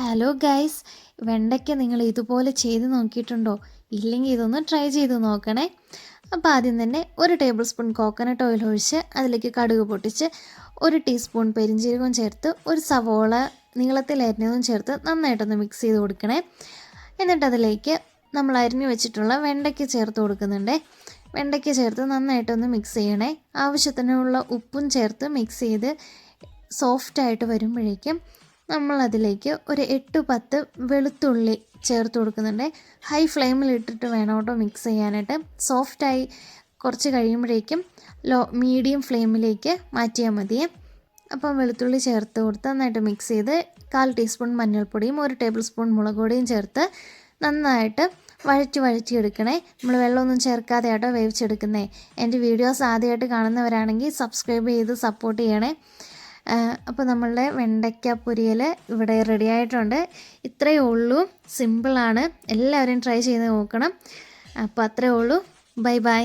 Hello guys, വെണ്ടയ്ക്ക നിങ്ങൾ ഇതുപോലെ ചെയ്ത് നോക്കിയിട്ടുണ്ടോ? ഇല്ലെങ്കിൽ ഇതൊന്ന് ട്രൈ ചെയ്ത് നോക്കണേ. അപ്പോൾ ആദ്യം തന്നെ 1 ടേബിൾ സ്പൂൺ കോക്കനട്ട് ഓയിൽ ഒഴിച്ച് അതിലേക്ക് കടുക് പൊട്ടിച്ച് 1 ടീസ്പൂൺ പെരിഞ്ജീരകം ചേർത്ത് 1 സവോള നീളത്തിൽ അരിഞ്ഞതും ചേർത്ത് നന്നായിട്ടൊന്ന് മിക്സ് ചെയ്ത് കൊടുക്കണേ. എന്നിട്ട് അതിലേക്ക് നമ്മൾ അരിഞ്ഞു വെച്ചിട്ടുള്ള വെണ്ടയ്ക്ക ചേർത്ത് കൊടുക്കുന്നുണ്ട്. വെണ്ടയ്ക്ക ചേർത്ത് നന്നായിട്ടൊന്ന് മിക്സ് ചെയ്യണേ. ആവശ്യത്തിനുള്ള ഉപ്പും ചേർത്ത് മിക്സ് ചെയ്ത് സോഫ്റ്റായിട്ട് വരുമ്പോഴേക്കും നമ്മളതിലേക്ക് ഒരു 8-10 വെളുത്തുള്ളി ചേർത്ത് കൊടുക്കുന്നുണ്ട്. ഹൈ ഫ്ലെയിമിൽ ഇട്ടിട്ട് വേണം കേട്ടോ മിക്സ് ചെയ്യാനായിട്ട്. സോഫ്റ്റായി കുറച്ച് കഴിയുമ്പോഴേക്കും മീഡിയം ഫ്ലെയിമിലേക്ക് മാറ്റിയാൽ മതിയേ. അപ്പം വെളുത്തുള്ളി ചേർത്ത് കൊടുത്ത് നന്നായിട്ട് മിക്സ് ചെയ്ത് 1/4 ടീസ്പൂൺ മഞ്ഞൾപ്പൊടിയും 1 ടേബിൾ സ്പൂൺ മുളക് പൊടിയും ചേർത്ത് നന്നായിട്ട് വഴറ്റിയെടുക്കണേ. നമ്മൾ വെള്ളമൊന്നും ചേർക്കാതെ ആട്ടോ വേവിച്ചെടുക്കുന്നേ. എൻ്റെ വീഡിയോസ് ആദ്യമായിട്ട് കാണുന്നവരാണെങ്കിൽ സബ്സ്ക്രൈബ് ചെയ്ത് സപ്പോർട്ട് ചെയ്യണേ. അപ്പോൾ നമ്മളുടെ വെണ്ടയ്ക്ക പൊരിയൽ ഇവിടെ റെഡി ആയിട്ടുണ്ട്. ഇത്രയേ ഉള്ളൂ, സിമ്പിളാണ്. എല്ലാവരും ട്രൈ ചെയ്ത് നോക്കണം. അപ്പോൾ അത്രയേ ഉള്ളൂ. Bye bye.